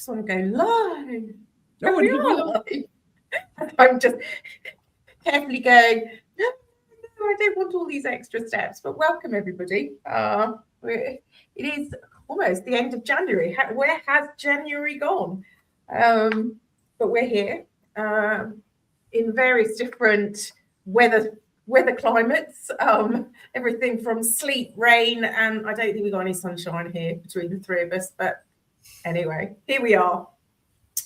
want to go live. No, We are live. I'm just carefully going, no, I don't want all these extra steps, but welcome everybody. It is almost the end of January. Where has January gone? But we're here in various different weather climates, everything from sleet, rain, and I don't think we've got any sunshine here between the three of us, but anyway, here we are.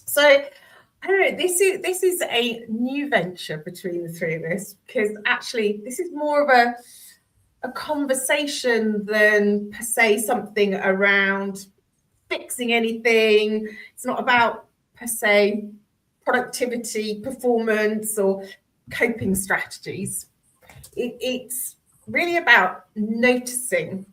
So I don't know, this is a new venture between the three of us, because actually this is more of a conversation than per se something around fixing anything. It's not about per se productivity, performance, or coping strategies. It's really about noticing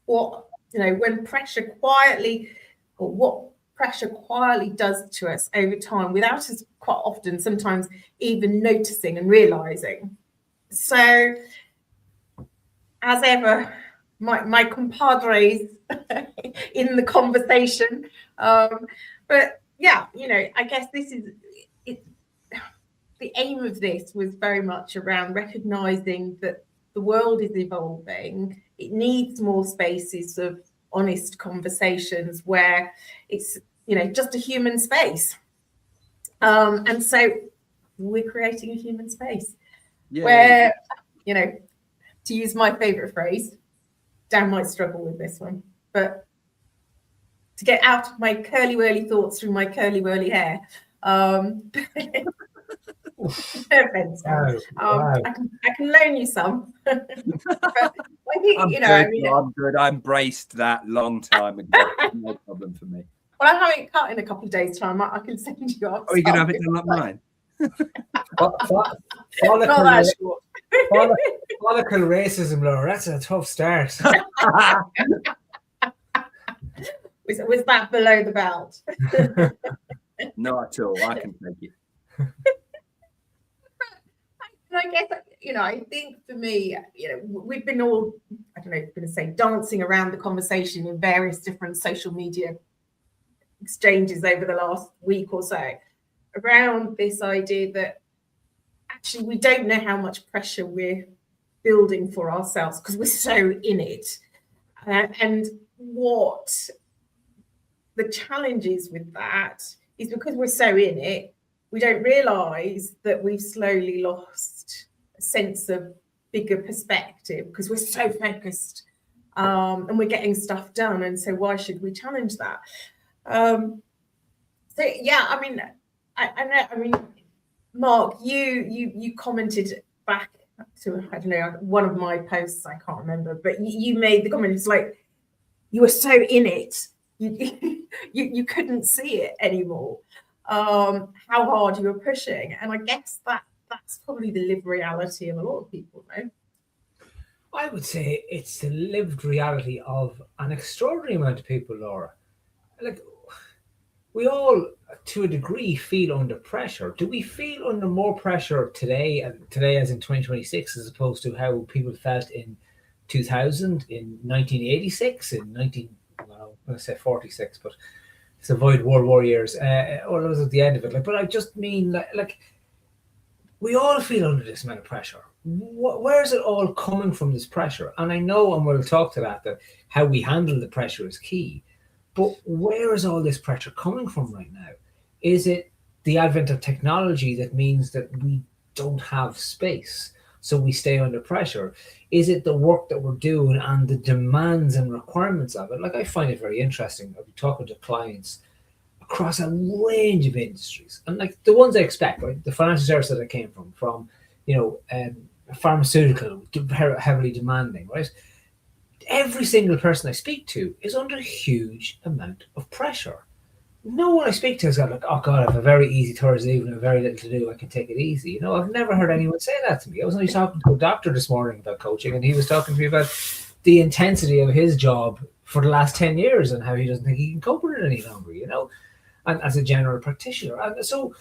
what, when pressure quietly, or what pressure quietly does to us over time without us quite often sometimes even noticing and realizing. So as ever, my compadres in the conversation, but yeah, I guess this is it. The aim of this was very much around recognizing that the world is evolving. It needs more spaces of honest conversations where it's, just a human space. And so we're creating a human space where, to use my favorite phrase, Dan might struggle with this one, but to get out of my curly whirly thoughts through my curly whirly hair. No offense, wow. I can loan you some. But I think, I'm good. I embraced that long time ago. No problem for me. Well, I'm having it cut in a couple of days' time. I can send you up. Oh, you're gonna have it done like mine? Follicle racism, Laura. That's a tough start. Was that below the belt? Not at all. I can take it. I guess, I think for me, we've been all, I don't know, going to say dancing around the conversation in various different social media exchanges over the last week or so around this idea that actually we don't know how much pressure we're building for ourselves because we're so in it. And what the challenge is with that is because we're so in it, we don't realise that we've slowly lost a sense of bigger perspective because we're so focused and we're getting stuff done. And so why should we challenge that? So yeah, I mean, Mark, you commented back to, I don't know, one of my posts, I can't remember, but you made the comment, it's like you were so in it, you couldn't see it anymore. How hard you were pushing, and I guess that's probably the lived reality of a lot of people, no? I would say it's the lived reality of an extraordinary amount of people, Laura. Like, we all, to a degree, feel under pressure. Do we feel under more pressure today as in 2026, as opposed to how people felt in 2000, in 1986, in I'm going to say 46, but to avoid World War years, or it was at the end of it. But I just mean, like we all feel under this amount of pressure. Where is it all coming from, this pressure? And I know, and we'll talk to that how we handle the pressure is key. But where is all this pressure coming from right now? Is it the advent of technology that means that we don't have space, so we stay under pressure? Is it the work that we're doing and the demands and requirements of it? Like, I find it very interesting. I've been talking to clients across a range of industries, and like the ones I expect, right? The financial services that I came from, pharmaceutical, heavily demanding, right? Every single person I speak to is under a huge amount of pressure. No one I speak to has got like, oh God, I have a very easy Thursday evening, very little to do, I can take it easy. I've never heard anyone say that to me. I was only talking to a doctor this morning about coaching, and he was talking to me about the intensity of his job for the last 10 years and how he doesn't think he can cope with it any longer, and as a general practitioner. And so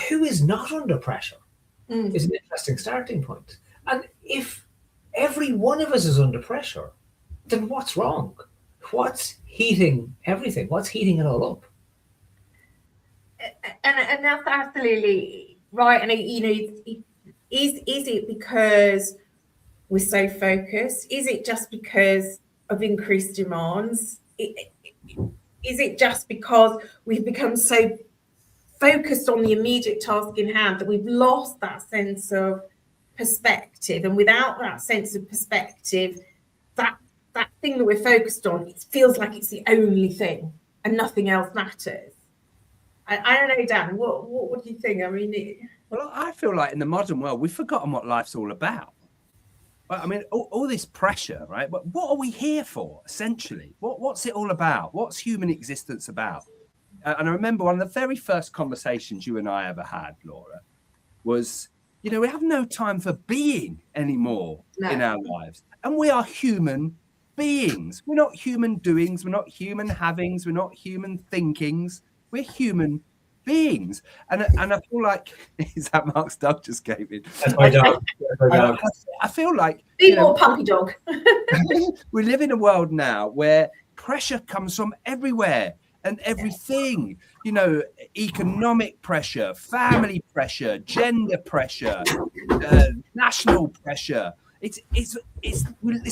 who is not under pressure is an interesting starting point. And if every one of us is under pressure, then what's wrong? what's heating everything? What's heating it all up? And that's absolutely right. And is it because we're so focused? Is it just because of increased demands? Is it just because we've become so focused on the immediate task in hand that we've lost that sense of perspective? And without that sense of perspective, that thing that we're focused on, it feels like it's the only thing and nothing else matters. I don't know, Dan, what do you think? I mean, Well, I feel like in the modern world, we've forgotten what life's all about. I mean, all this pressure, right? But what are we here for, essentially? What's it all about? What's human existence about? And I remember one of the very first conversations you and I ever had, Laura, was, we have no time for being anymore in our lives. And we are human beings. We're not human doings. We're not human havings. We're not human thinkings. We're human beings. And I feel like, is that Mark's dog just came in? That's my dog. I feel like be more puppy dog. We live in a world now where pressure comes from everywhere and everything. Economic pressure, family pressure, gender pressure, national pressure. It's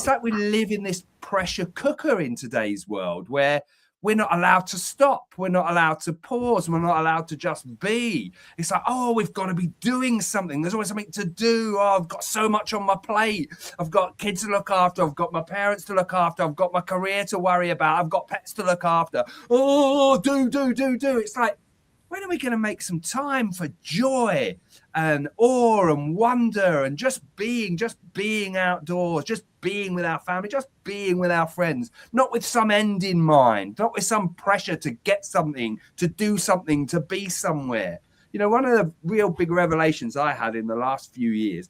like we live in this pressure cooker in today's world where we're not allowed to stop. We're not allowed to pause. We're not allowed to just be. It's like, oh, we've got to be doing something. There's always something to do. Oh, I've got so much on my plate. I've got kids to look after. I've got my parents to look after. I've got my career to worry about. I've got pets to look after. Oh, do. It's like, when are we going to make some time for joy and awe and wonder and just being outdoors, just being with our family, just being with our friends, not with some end in mind, not with some pressure to get something, to do something, to be somewhere. One of the real big revelations I had in the last few years,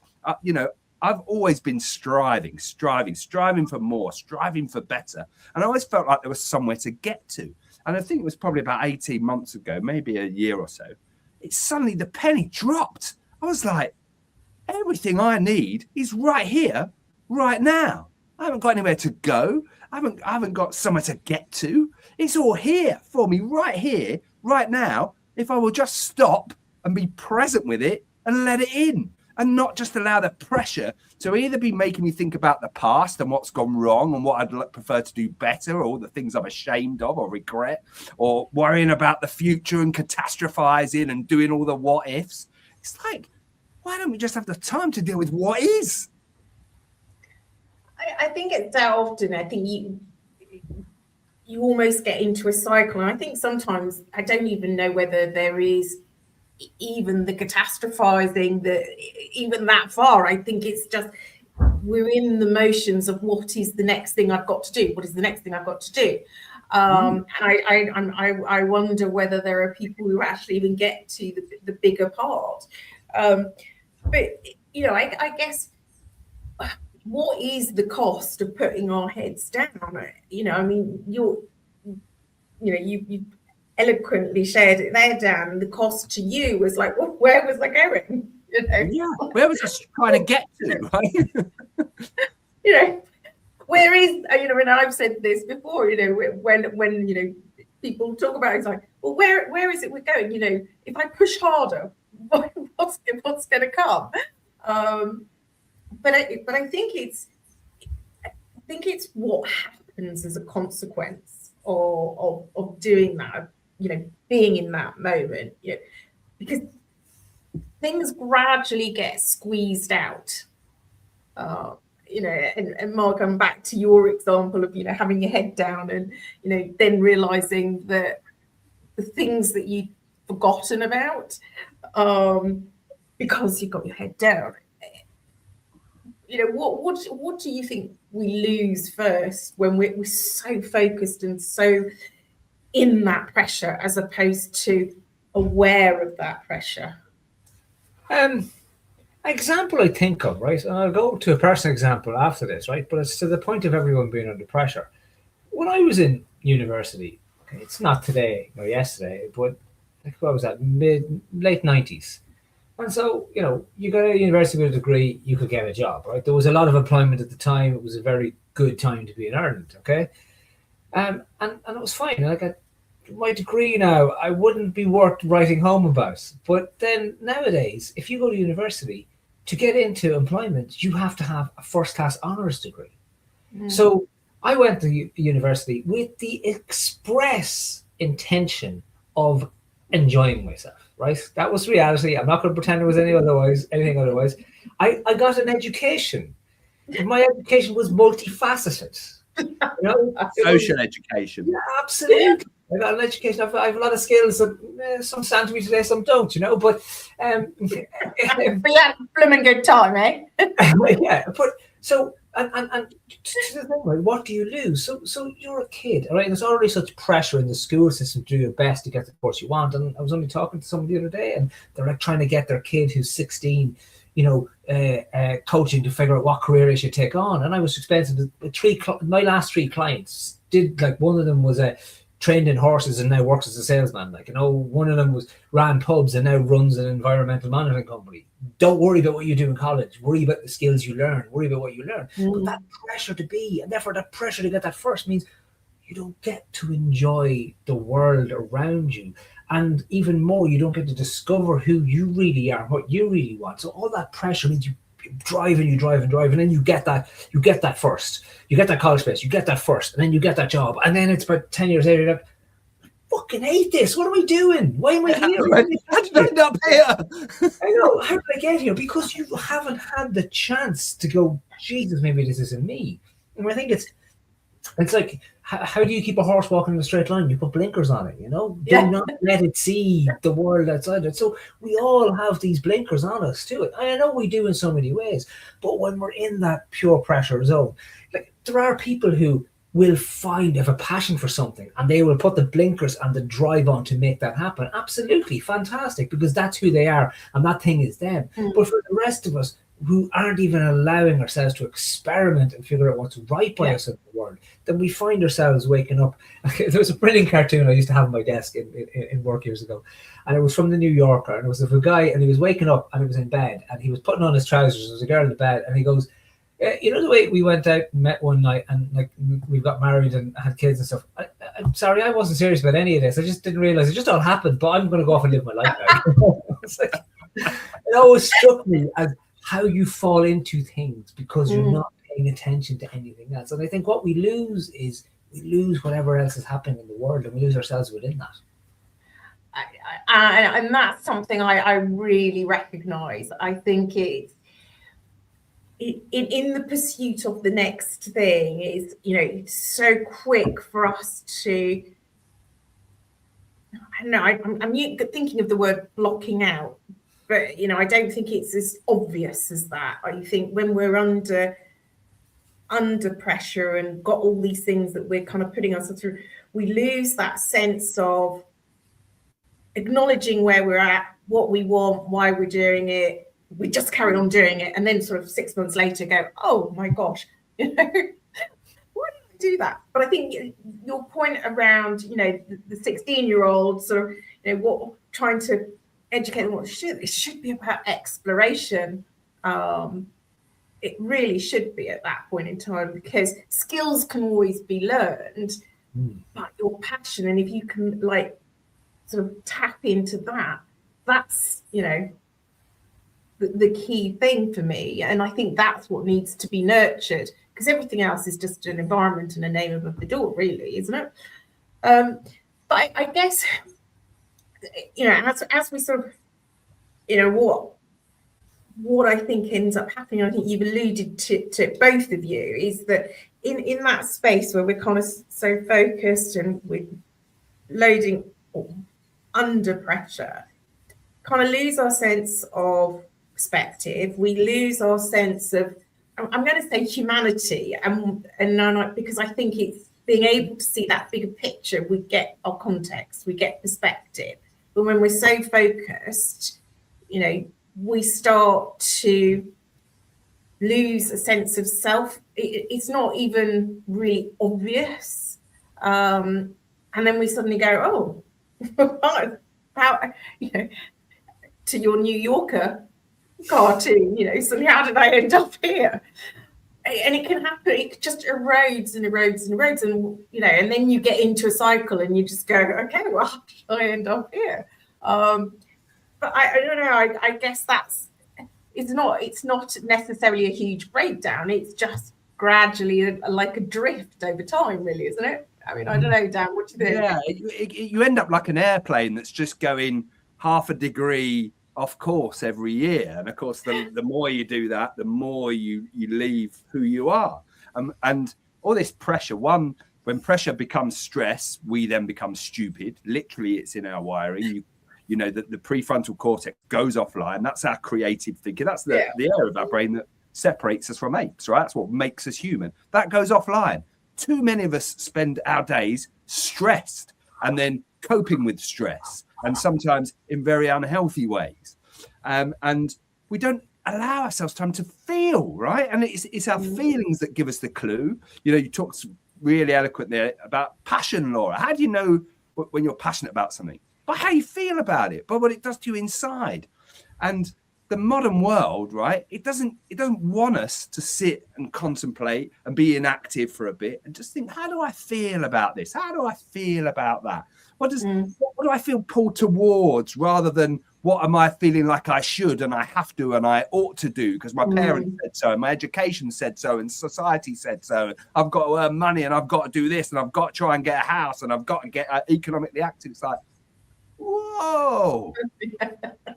I've always been striving for more, striving for better. And I always felt like there was somewhere to get to. And I think it was probably about 18 months ago, maybe a year or so, it's suddenly the penny dropped. I was like, everything I need is right here, right now. I haven't got anywhere to go. I haven't got somewhere to get to. It's all here for me, right here, right now. If I will just stop and be present with it and let it in, and not just allow the pressure to either be making me think about the past and what's gone wrong and what I'd prefer to do better, or the things I'm ashamed of or regret, or worrying about the future and catastrophizing and doing all the what ifs. It's like, why don't we just have the time to deal with what is? I think it's that often. I think you almost get into a cycle. And I think sometimes I don't even know whether there is even the catastrophizing that even that far. I think it's just we're in the motions of what is the next thing I've got to do. What is the next thing I've got to do? And I wonder whether there are people who actually even get to the bigger part. But I guess what is the cost of putting our heads down? I mean, you eloquently shared it there, Dan. The cost to you was like, well, where was I going? Yeah, where was I trying to get to? Right? Where is, and I've said this before, when people talk about it, it's like, well, where is it we're going? If I push harder, what's going to come? But I think it's what happens as a consequence of doing that, being in that moment, because things gradually get squeezed out. And Mark, I'm back to your example of, having your head down and, then realizing that the things that you'd forgotten about, because you've got your head down. What do you think we lose first when we're so focused and so in that pressure as opposed to aware of that pressure? An example I think of, right, and I'll go to a personal example after this, right, but it's to the point of everyone being under pressure. When I was in university, okay, it's not today or yesterday, but what was that, late 90s. And so, you got a university with a degree, you could get a job, right? There was a lot of employment at the time. It was a very good time to be in Ireland, okay? And it was fine. I got my degree now. I wouldn't be worth writing home about. But then nowadays, if you go to university, to get into employment, you have to have a first class honours degree. So I went to university with the express intention of enjoying myself, right? That was reality. I'm not going to pretend it was anything otherwise. I got an education. My education was multifaceted. You know, Social education. Yeah, absolutely. I got an education. I have a lot of skills. Some stand to me today, some don't. You know, but But yeah, blooming good time, eh? yeah. But so and to the thing, right, what do you lose? So you're a kid, all right? There's already such pressure in the school system to do your best to get the course you want. And I was only talking to someone the other day, and they're like trying to get their kid who's 16, coaching to figure out what career they should take on. And I was explaining to my last 3 clients did, like, one of them was trained in horses and now works as a salesman. Like, one of them ran pubs and now runs an environmental monitoring company. Don't worry about what you do in college. Worry about the skills you learn. Worry about what you learn. But that pressure to be, and therefore that pressure to get that first, means you don't get to enjoy the world around you. And even more, you don't get to discover who you really are, what you really want. So all that pressure means you drive and then you get that first. You get that college space, you get that first, and then you get that job. And then it's about 10 years later, you're like, fucking hate this. What am I doing? Why am I here? How did I end up here? I know. How did I get here? Because you haven't had the chance to go, Jesus, maybe this isn't me. And I think it's like, how do you keep a horse walking in a straight line? You put blinkers on it, Do not let it see the world outside it. So we all have these blinkers on us to it. And I know we do in so many ways, but when we're in that pure pressure zone, like, there are people who will have a passion for something and they will put the blinkers and the drive on to make that happen. Absolutely fantastic, because that's who they are and that thing is them. But for the rest of us, who aren't even allowing ourselves to experiment and figure out what's right by us in the world, then we find ourselves waking up. There was a brilliant cartoon I used to have on my desk in work years ago, and it was from the New Yorker, and it was of a guy, and he was waking up and he was in bed and he was putting on his trousers. There was a girl in the bed, and he goes, the way we went out and met one night and, like, we got married and had kids and stuff. I'm sorry, I wasn't serious about any of this. I just didn't realize it just all happened, but I'm going to go off and live my life now. It's like, it always struck me as how you fall into things because you're not paying attention to anything else. And I think what we lose is we lose whatever else is happening in the world, and we lose ourselves within that. And that's something I really recognize. I think it's in the pursuit of the next thing is, it's so quick for us to, I don't know, I'm thinking of the word blocking out. But, I don't think it's as obvious as that. I think when we're under pressure and got all these things that we're kind of putting ourselves through, we lose that sense of acknowledging where we're at, what we want, why we're doing it. We just carry on doing it. And then sort of 6 months later go, oh my gosh, why did I do that? But I think your point around, the 16-year-old sort of, what trying to educate what it should be about exploration. It really should be at that point in time, because skills can always be learned, but your passion, and if you can, like, sort of tap into that, that's the key thing for me. And I think that's what needs to be nurtured, because everything else is just an environment and a name above the door, really, isn't it? But I guess, as we sort of, what I think ends up happening, I think you've alluded to both of you, is that in that space where we're kind of so focused and we're loading under pressure, kind of lose our sense of perspective. We lose our sense of, I'm going to say, humanity, and because I think it's being able to see that bigger picture. We get our context, we get perspective. But when we're so focused, we start to lose a sense of self. It's not even really obvious. And then we suddenly go, oh, how, to your New Yorker cartoon, suddenly how did I end up here? and it can happen. It just erodes and erodes and erodes, and and then you get into a cycle, and you just go, okay, well, how did I end up here? But I don't know. I guess it's not necessarily a huge breakdown. It's just gradually like a drift over time, really, isn't it? I mean, I don't know, Dan, what do you think? Yeah, you end up like an airplane that's just going half a degree off course every year, and of course the more you do that, the more you leave who you are, and all this pressure. When pressure becomes stress, we then become stupid. Literally, it's in our wiring. You know that the prefrontal cortex goes offline. That's our creative thinking. That's the area of our brain that separates us from apes, right? That's what makes us human. That goes offline. Too many of us spend our days stressed and then coping with stress, and sometimes in very unhealthy ways. And we don't allow ourselves time to feel, right? And it's our feelings that give us the clue. You talked really eloquently about passion, Laura. How do you know when you're passionate about something? By how you feel about it, by what it does to you inside. And the modern world, right? It doesn't want us to sit and contemplate and be inactive for a bit and just think, how do I feel about this? How do I feel about that? What do I feel pulled towards, rather than what am I feeling like I should and I have to and I ought to do because my parents said so and my education said so and society said so. I've got to earn money and I've got to do this and I've got to try and get a house and I've got to get economically active. It's like, whoa,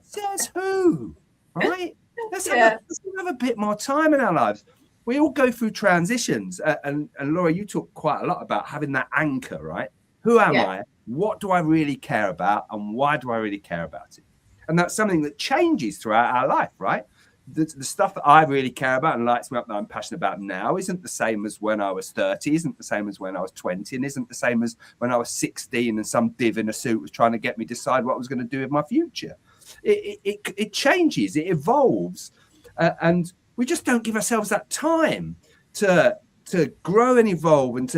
says who? Right? Let's have a bit more time in our lives. We all go through transitions. And Laura, you talk quite a lot about having that anchor, right? Who am I? What do I really care about? And why do I really care about it? And that's something that changes throughout our life, right? The stuff that I really care about and lights me up that I'm passionate about now isn't the same as when I was 30, isn't the same as when I was 20, and isn't the same as when I was 16 and some div in a suit was trying to get me to decide what I was going to do with my future. It changes, it evolves, and we just don't give ourselves that time to grow and evolve and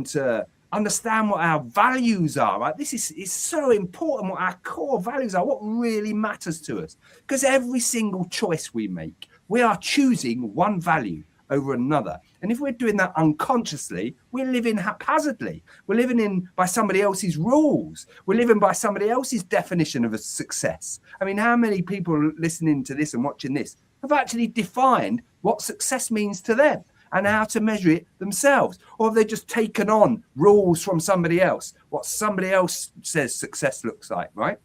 to understand what our values are. Right? This is so important, what our core values are, what really matters to us, because every single choice we make, we are choosing one value over another. And if we're doing that unconsciously, we're living haphazardly. We're living by somebody else's rules. We're living by somebody else's definition of a success. I mean, how many people listening to this and watching this have actually defined what success means to them and how to measure it themselves? Or have they just taken on rules from somebody else, what somebody else says success looks like, right?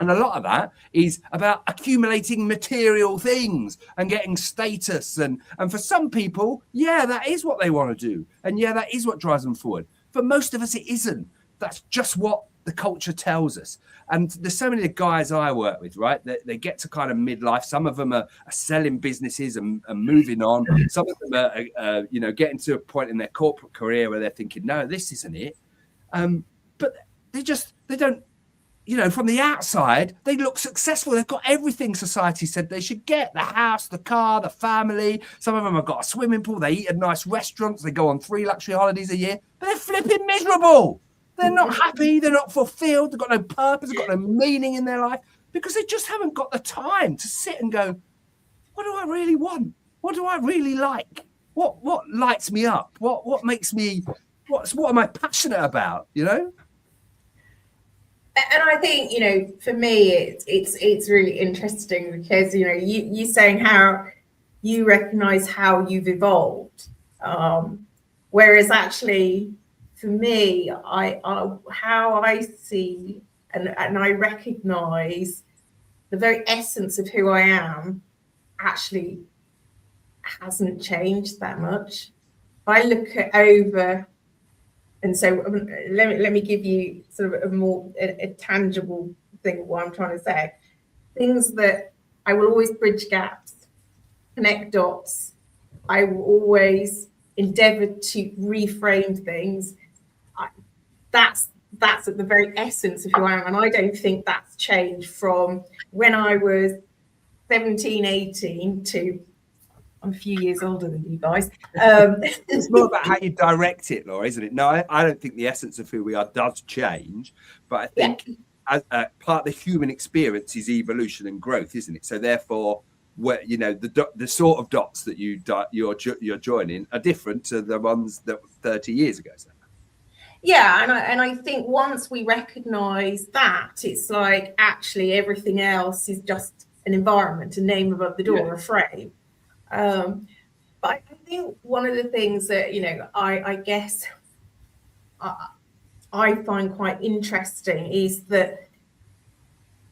And a lot of that is about accumulating material things and getting status. And for some people, that is what they want to do. And that is what drives them forward. For most of us, it isn't. That's just what the culture tells us. And there's so many guys I work with, right? They get to kind of midlife. Some of them are selling businesses and moving on. Some of them are, getting to a point in their corporate career where they're thinking, no, this isn't it. But they don't, from the outside, they look successful. They've got everything society said they should get: the house, the car, the family. Some of them have got a swimming pool. They eat at nice restaurants. They go on 3 luxury holidays a year. But they're flipping miserable. They're not happy. They're not fulfilled. They've got no purpose. They've got no meaning in their life because they just haven't got the time to sit and go, what do I really want? What do I really like? What lights me up? What makes me, what am I passionate about, And I think, for me, it's really interesting because, you saying how you recognize how you've evolved. Whereas actually, for me, how I see and I recognize the very essence of who I am actually hasn't changed that much. I look at over. And so let me give you sort of a tangible thing of what I'm trying to say. Things that I will always bridge gaps, connect dots. I will always endeavor to reframe things. That's at the very essence of who I am. And I don't think that's changed from when I was 17, 18 to I'm a few years older than you guys. It's more about how you direct it, Laura, isn't it? No, I don't think the essence of who we are does change, but I think as part of the human experience is evolution and growth, isn't it? So therefore, where the sort of dots that you're joining are different to the ones that 30 years ago. So. Yeah, and I think once we recognise that, it's like actually everything else is just an environment, a name above the door, a frame. But I think one of the things that I guess I find quite interesting is that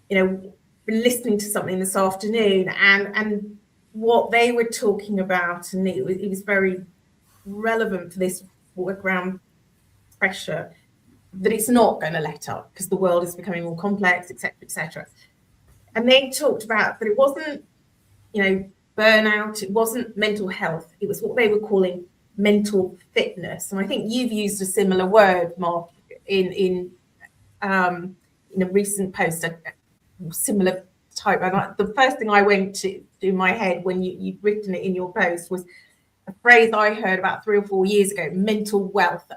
been listening to something this afternoon, and what they were talking about, and it was very relevant for this work around pressure, that it's not going to let up because the world is becoming more complex, etc., etc. And they talked about that it wasn't, burnout, it wasn't mental health, it was what they were calling mental fitness. And I think you've used a similar word, Mark, in a recent post, a similar type. And the first thing I went to in my head when you'd written it in your post was a phrase I heard about 3 or 4 years ago: mental wealth.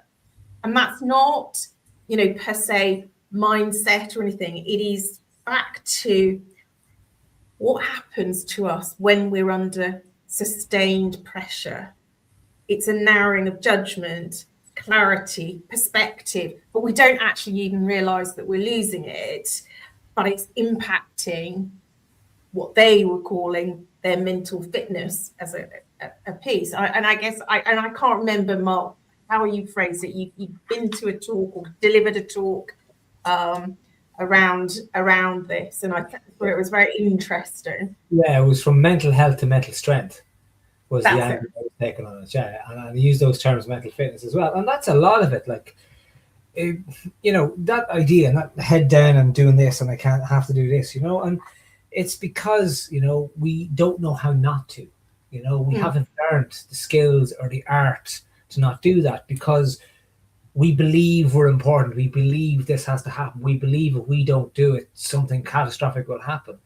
And that's not, per se mindset or anything. It is back to what happens to us when we're under sustained pressure. It's a narrowing of judgment, clarity, perspective, but we don't actually even realise that we're losing it, but it's impacting what they were calling their mental fitness as a piece. And I guess I can't remember, Mark, how you phrased it. You've been to a talk or delivered a talk around this, and I thought it was very interesting. Yeah, it was from mental health to mental strength was that's the angle I was taken on it. Yeah, and I use those terms, mental fitness, as well. And that's a lot of it. Like, that idea, not head down and doing this, and I can't have to do this, and it's because we don't know how not to. We haven't learned the skills or the art to not do that, because we believe we're important. We believe this has to happen. We believe if we don't do it, something catastrophic will happen.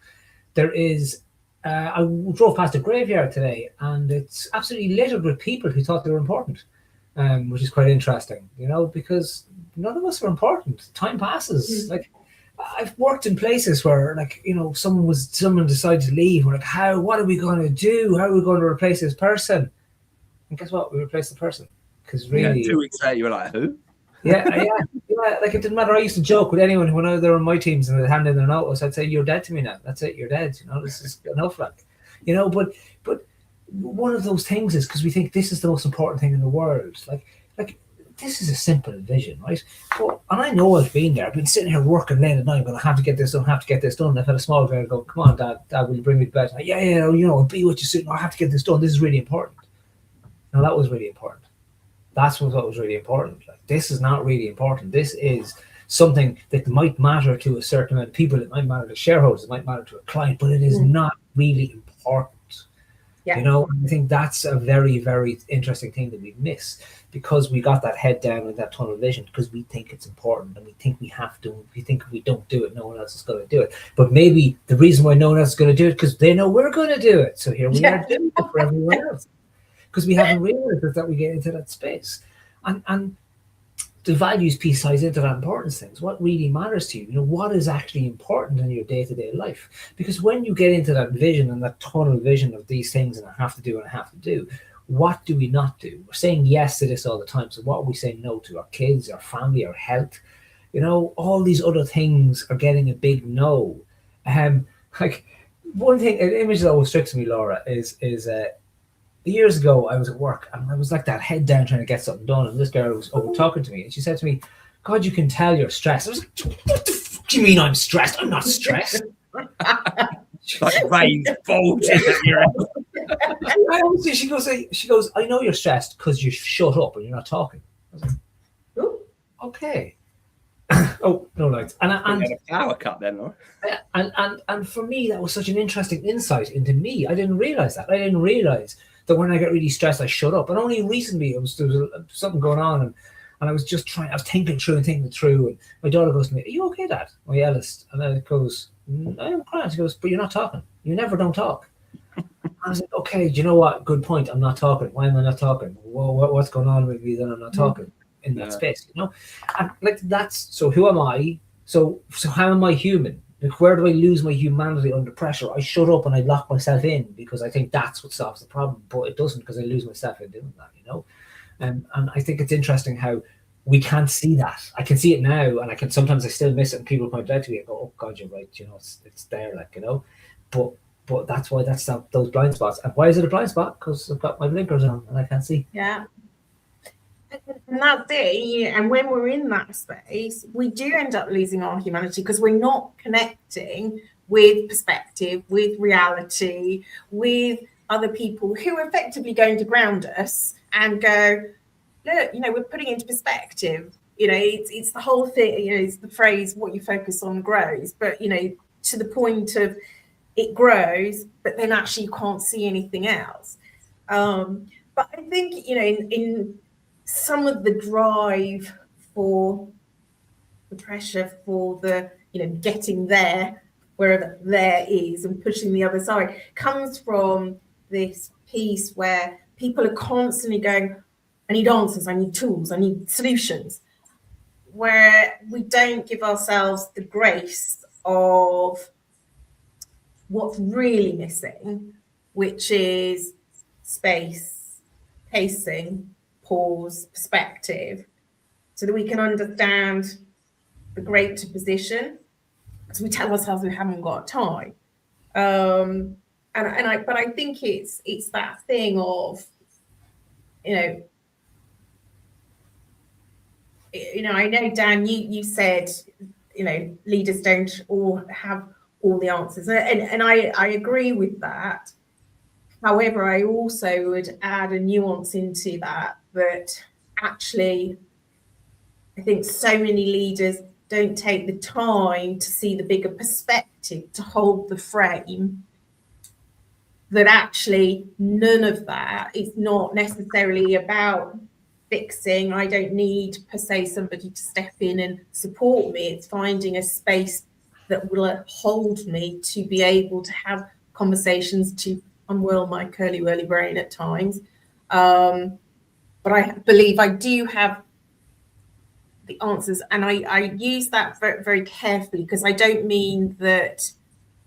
There is, I drove past a graveyard today, and it's absolutely littered with people who thought they were important, which is quite interesting, because none of us are important. Time passes. Like, I've worked in places where, like, someone decided to leave. We're like, what are we going to do? How are we going to replace this person? And guess what? We replaced the person. Because really, 2 weeks later, you were like, who? Yeah. Like, it didn't matter. I used to joke with anyone when they were on my teams and they'd hand in their notice. I'd say, "You're dead to me now. That's it. You're dead. This is enough." Like, but one of those things is because we think this is the most important thing in the world. Like this is a simple vision, right? And I know I've been there. I've been sitting here working late at night. I'm going to have to get this done. And I've had a small girl go, "Come on, Dad, will you bring me to bed?" Like, yeah. I'll be what you soon. I have to get this done. This is really important. Now, that was really important. That's what was really important. Like, this is not really important. This is something that might matter to a certain amount of people. It might matter to shareholders. It might matter to a client, but it is not really important. Yeah. I think that's a very, very interesting thing that we miss, because we got that head down with that tunnel vision, because we think it's important and we think we have to. We think if we don't do it, no one else is going to do it. But maybe the reason why no one else is going to do it because they know we're going to do it. So here we are doing it for everyone else. Because we haven't realized that we get into that space. And the values piece ties into that importance things. What really matters to you? What is actually important in your day-to-day life? Because when you get into that vision and that tunnel vision of these things, and I have to do and I have to do, what do we not do? We're saying yes to this all the time. So what are we saying no to? Our kids, our family, our health? All these other things are getting a big no. Like, one thing, an image that always strikes me, Laura, is years ago, I was at work and I was like that, head down trying to get something done. And this girl was over talking to me, and she said to me, "God, you can tell you're stressed." I was like, "What the fuck do you mean I'm stressed? I'm not stressed." Like rain's bolting at your head. She goes, "I know you're stressed because you shut up and you're not talking." I was like, "Oh, okay." Oh, no lights. And a power cut then, Laura. And for me, that was such an interesting insight into me. I didn't realize that. I didn't realize that when I get really stressed, I shut up. And only recently, there was something going on, and I was just I was thinking through. And my daughter goes to me, "Are you okay, Dad?" My eldest. And then it goes, "I'm crying." She goes, "But you're not talking. You never don't talk." I was like, "Okay, do you know what? Good point. I'm not talking. Why am I not talking? Well, what's going on with me that I'm not talking in that space?" And like, that's, so who am I? So how am I human? Like, where do I lose my humanity under pressure? I shut up and I lock myself in because I think that's what solves the problem, but it doesn't, because I lose myself in doing that, you know. And I think it's interesting how we can't see that. I can see it now, and I can sometimes I still miss it, and people point it out to me and go, "Oh God, you're right. You know, it's there, like, you know." But that's why that's those blind spots. And why is it a blind spot? Because I've got my blinkers on and I can't see. Yeah. And that's it. And when we're in that space, we do end up losing our humanity because we're not connecting with perspective, with reality, with other people who are effectively going to ground us and go, look, you know, we're putting into perspective. You know, it's the whole thing, you know, it's the phrase, what you focus on grows. But, you know, to the point of it grows, but then actually you can't see anything else. But I think, you know, in some of the drive for the pressure for the, you know, getting there, wherever there is, and pushing the other side comes from this piece where people are constantly going, I need answers, I need tools, I need solutions, where we don't give ourselves the grace of what's really missing, which is space, pacing, pause, perspective, so that we can understand the greater position, because we tell ourselves we haven't got time. But I think it's that thing of, you know, I know, Dan, you said, you know, leaders don't all have all the answers, and I agree with that. However, I also would add a nuance into that actually, I think so many leaders don't take the time to see the bigger perspective, to hold the frame, that actually none of that is not necessarily about fixing. I don't need per se somebody to step in and support me. It's finding a space that will hold me to be able to have conversations, to unwirl my curly whirly brain at times. But I believe I do have the answers, and I use that very, very carefully, because I don't mean that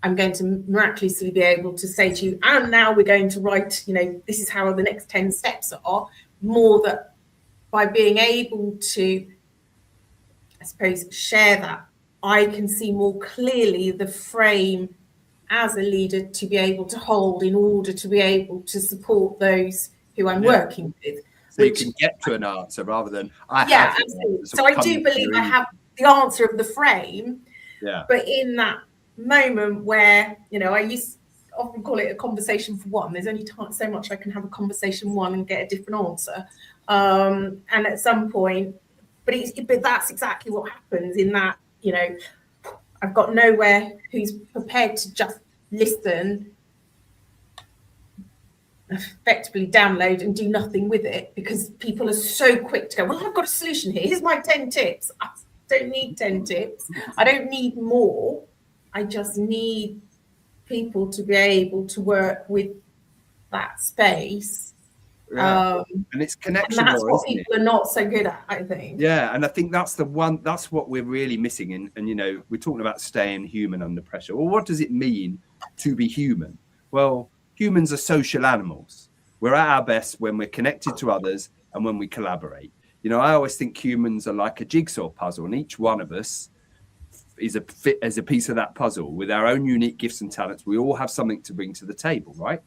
I'm going to miraculously be able to say to you, and now we're going to write, you know, this is how the next 10 steps are. More that by being able to, I suppose, share that, I can see more clearly the frame as a leader to be able to hold, in order to be able to support those who I'm working with. So you can get to an answer rather than absolutely. So I do believe I have the answer of the frame. Yeah. But in that moment where, you know, I often call it a conversation for one. There's only so much I can have a conversation one and get a different answer. And at some point, but that's exactly what happens in that, you know, I've got nowhere who's prepared to just listen, effectively download and do nothing with it, because people are so quick to go, well, I've got a solution here. Here's my 10 tips. I don't need 10 tips. I don't need more. I just need people to be able to work with that space. Yeah. And it's connection. And that's what people are not so good at, I think. Yeah, and I think that's what we're really missing. And you know, we're talking about staying human under pressure. Well, what does it mean to be human? Well, humans are social animals. We're at our best when we're connected to others and when we collaborate. You know, I always think humans are like a jigsaw puzzle, and each one of us is a piece of that puzzle with our own unique gifts and talents. We all have something to bring to the table, right?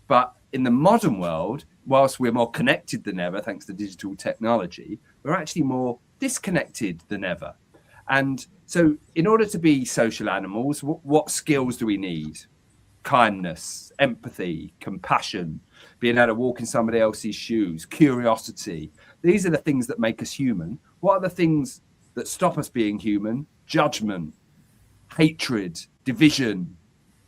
But in the modern world, whilst we're more connected than ever, thanks to digital technology, we're actually more disconnected than ever. And so in order to be social animals, what skills do we need? Kindness, empathy, compassion, being able to walk in somebody else's shoes, curiosity. These are the things that make us human. What are the things that stop us being human? Judgment, hatred, division,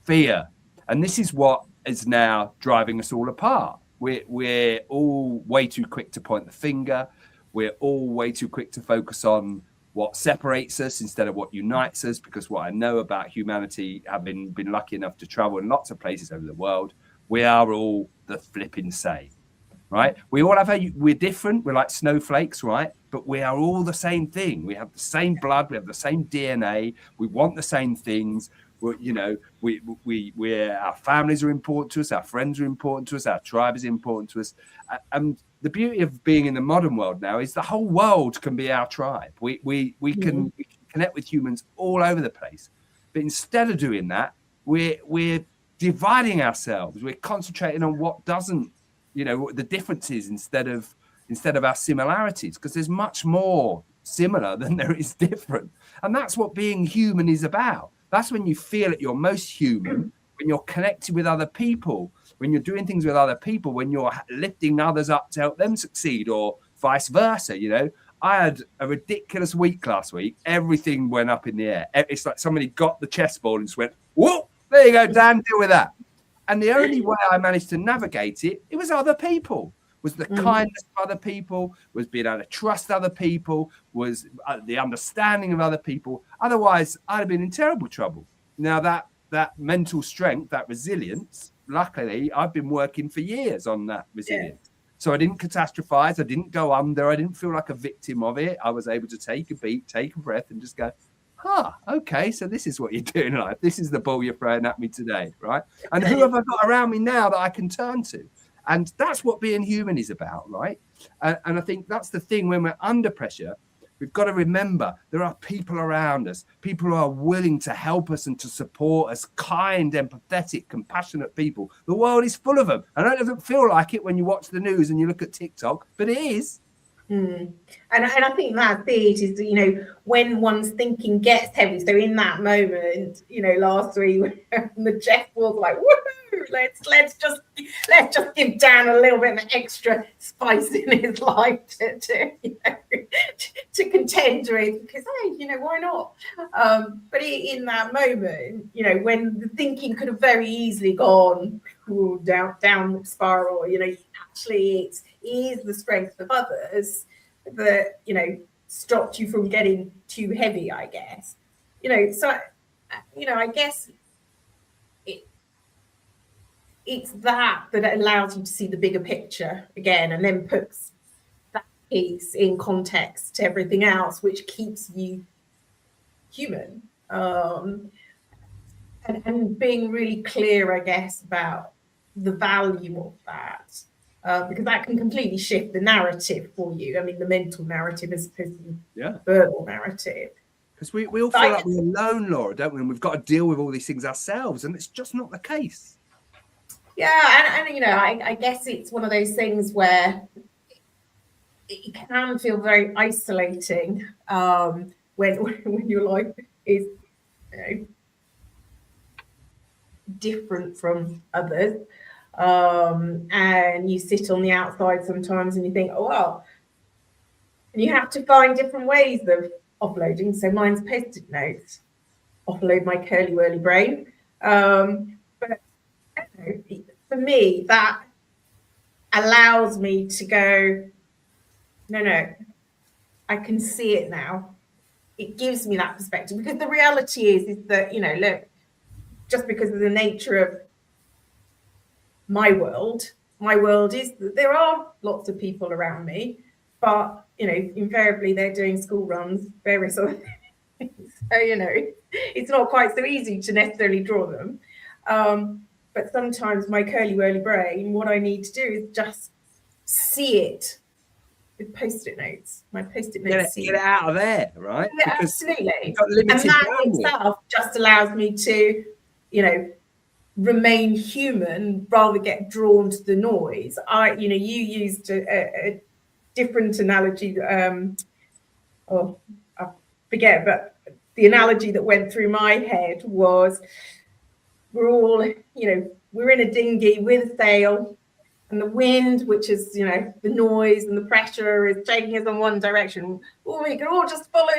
fear. And this is what is now driving us all apart. We're all way too quick to point the finger. We're all way too quick to focus on what separates us instead of what unites us, because what I know about humanity, having been lucky enough to travel in lots of places over the world, we are all the flipping same. right? We all have we're different. We're like snowflakes, right? But we are all the same thing. We have the same blood. We have the same DNA. We want the same things. Our families are important to us. Our friends are important to us. Our tribe is important to us. And the beauty of being in the modern world now is the whole world can be our tribe. We can connect with humans all over the place. But instead of doing that, we're dividing ourselves. We're concentrating on what doesn't, the differences instead of our similarities, because there's much more similar than there is different. And that's what being human is about. That's when you feel at your most human, when you're connected with other people, when you're doing things with other people, when you're lifting others up to help them succeed, or vice versa. I had a ridiculous week last week. Everything went up in the air. It's like somebody got the chessboard and just went, whoa, there you go, Dan, deal with that. And the only way I managed to navigate it was other people, was the kindness of other people, was being able to trust other people, was the understanding of other people. Otherwise, I'd have been in terrible trouble. Now, that mental strength, that resilience, luckily, I've been working for years on that resilience. Yeah. So I didn't catastrophize. I didn't go under. I didn't feel like a victim of it. I was able to take a beat, take a breath, and just go, okay, so this is what you're doing in life. This is the ball you're throwing at me today, right? And who have I got around me now that I can turn to? And that's what being human is about, right? And I think that's the thing. When we're under pressure, we've got to remember there are people around us, people who are willing to help us and to support us, kind, empathetic, compassionate people. The world is full of them. I know it doesn't feel like it when you watch the news and you look at TikTok, but it is. And I think that's it, is, when one's thinking gets heavy. So in that moment, last week, the Jeff was like, woohoo, let's just give Dan a little bit of extra spice in his life to contend with, because, hey, why not? But in that moment, when the thinking could have very easily gone down spiral, actually it is the strength of others that stopped you from getting too heavy, I guess. So I guess it's that allows you to see the bigger picture again, and then puts that piece in context to everything else, which keeps you human, and being really clear, I guess, about the value of that, because that can completely shift the narrative for you. I mean, the mental narrative as opposed to the verbal narrative. Because we all feel like we're alone, Laura, don't we? And we've got to deal with all these things ourselves, and it's just not the case. Yeah, and I guess it's one of those things where it can feel very isolating when your life is different from others, and you sit on the outside sometimes and you think, oh well, and you have to find different ways of offloading. So mine's post-it notes, offload my curly whirly brain, but for me that allows me to go, no, I can see it now. It gives me that perspective, because the reality is that look, just because of the nature of my world is that there are lots of people around me, but invariably they're doing school runs, various other things. So it's not quite so easy to necessarily draw them. But sometimes my curly whirly brain, what I need to do is just see it with post-it notes. My post-it notes. Get it out of there, right? Yeah, absolutely. And that itself just allows me to, remain human rather than get drawn to the noise. You used a different analogy. I forget, but the analogy that went through my head was, we're all, we're in a dinghy with a sail, and the wind, which is, the noise and the pressure, is taking us in one direction. Well, we can all just follow,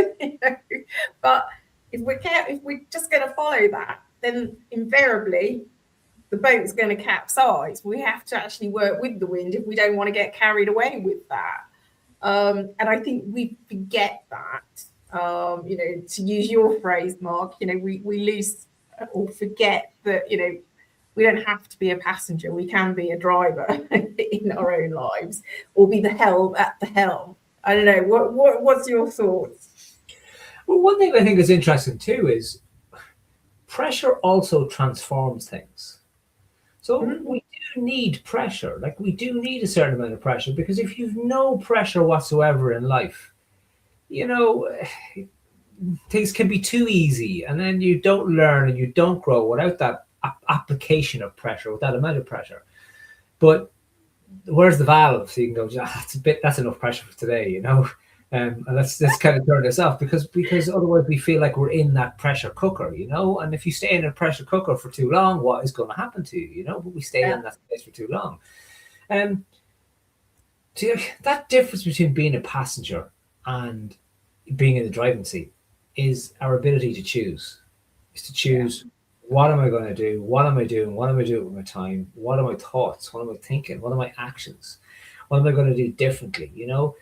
But if we're just going to follow that, then invariably the boat's going to capsize. We have to actually work with the wind if we don't want to get carried away with that. And I think we forget that. To use your phrase, Mark, we lose or forget that, we don't have to be a passenger. We can be a driver in our own lives, or be the helm at the helm. I don't know. What's your thoughts? Well, one thing I think is interesting too is pressure also transforms things. So we do need pressure. Like, we do need a certain amount of pressure, because if you've no pressure whatsoever in life, you know, things can be too easy, and then you don't learn and you don't grow without that application of pressure, with that amount of pressure. But where's the valve? So you can go, that's enough pressure for today, you know, and let's kind of turn this off, because otherwise we feel like we're in that pressure cooker, you know. And if you stay in a pressure cooker for too long, what is going to happen to you, you know? But we stay in that place for too long. So that difference between being a passenger and being in the driving seat is our ability to choose. Is to choose, what am I going to do? What am I doing? What am I doing with my time? What are my thoughts? What am I thinking? What are my actions? What am I going to do differently? You know,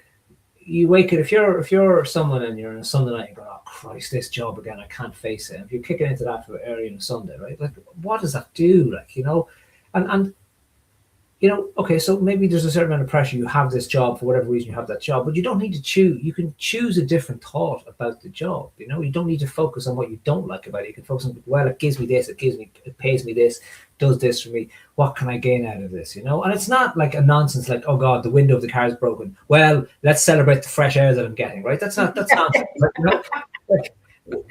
you wake it. If you're someone and you're on a Sunday night, you go, oh Christ, this job again, I can't face it. If you're kicking into that for early on a Sunday, right? Like, what does that do? Like, you know, and you know, okay, so maybe there's a certain amount of pressure. You have this job for whatever reason, you have that job, but you don't need to choose. You can choose a different thought about the job. You know, you don't need to focus on what you don't like about it. You can focus on, well, it gives me this, it pays me this, does this for me. What can I gain out of this? You know, and it's not like a nonsense like, oh God, the window of the car is broken. Well, let's celebrate the fresh air that I'm getting. Right? That's nonsense. You know? Like,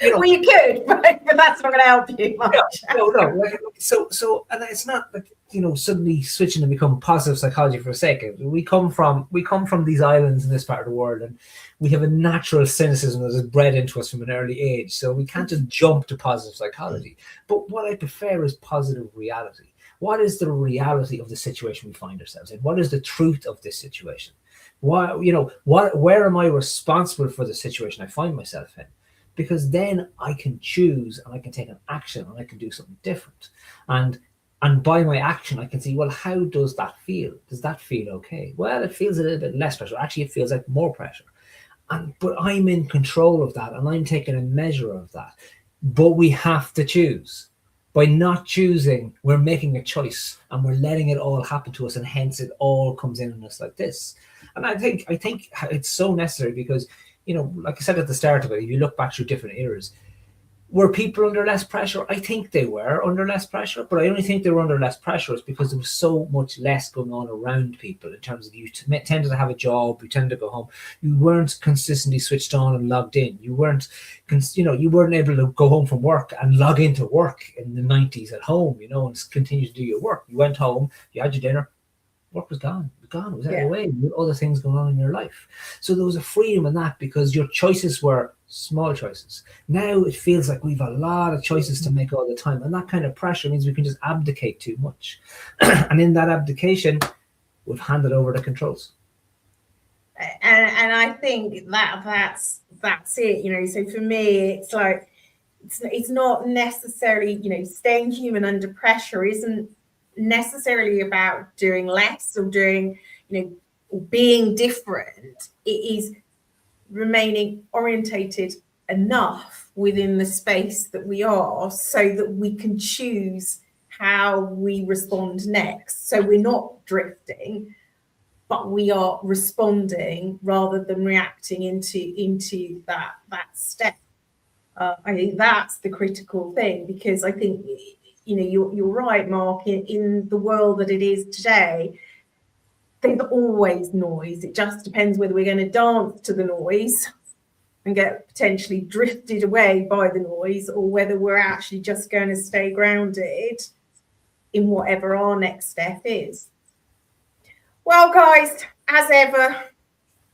you know, well, you could, but that's not going to help you much. No. Like, so, and it's not like, you know, suddenly switching to become positive psychology for a second. We come from these islands in this part of the world, and we have a natural cynicism that is bred into us from an early age. So we can't just jump to positive psychology. But what I prefer is positive reality. What is the reality of the situation we find ourselves in? What is the truth of this situation? Why, you know, where am I responsible for the situation I find myself in? Because then I can choose, and I can take an action, and I can do something different. And by my action, I can see, well, how does that feel? Does that feel okay? Well, it feels a little bit less pressure. Actually, it feels like more pressure. But I'm in control of that, and I'm taking a measure of that. But we have to choose. By not choosing, we're making a choice, and we're letting it all happen to us, and hence it all comes in on us like this. And I think it's so necessary, because, you know, like I said at the start of it, if you look back through different eras, were people under less pressure? I think they were under less pressure, but I only think they were under less pressure is because there was so much less going on around people, in terms of, you tended to have a job, you tended to go home, you weren't consistently switched on and logged in, you weren't able to go home from work and log into work in the 90s at home, you know, and continue to do your work. You went home, you had your dinner, work was gone. It was out of the way. You had other things going on in your life. So there was a freedom in that, because your choices were small choices. Now it feels like we've a lot of choices to make all the time. And that kind of pressure means we can just abdicate too much. And in that abdication, we've handed over the controls. And I think that's it, you know. So for me, it's like, it's not necessarily, you know, staying human under pressure isn't necessarily about doing less or doing, you know, or being different. It is remaining orientated enough within the space that we are, so that we can choose how we respond next. So we're not drifting, but we are responding rather than reacting into that step. I think that's the critical thing, because I think, you know, you're right, Mark, in the world that it is today, there's always noise. It just depends whether we're going to dance to the noise and get potentially drifted away by the noise, or whether we're actually just going to stay grounded in whatever our next step is. Well, guys, as ever,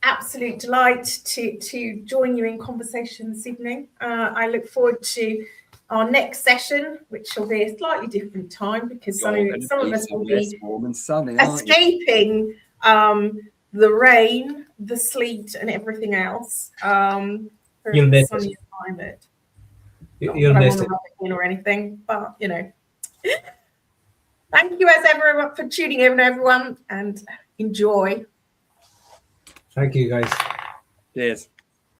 absolute delight to join you in conversation this evening. I look forward to our next session, which will be a slightly different time, because some of us will be warm and sunny, escaping the rain, the sleet, and everything else. You'll miss sunny climate. You'll miss it or anything, but you know. Thank you as ever for tuning in, everyone, and enjoy. Thank you, guys. Cheers.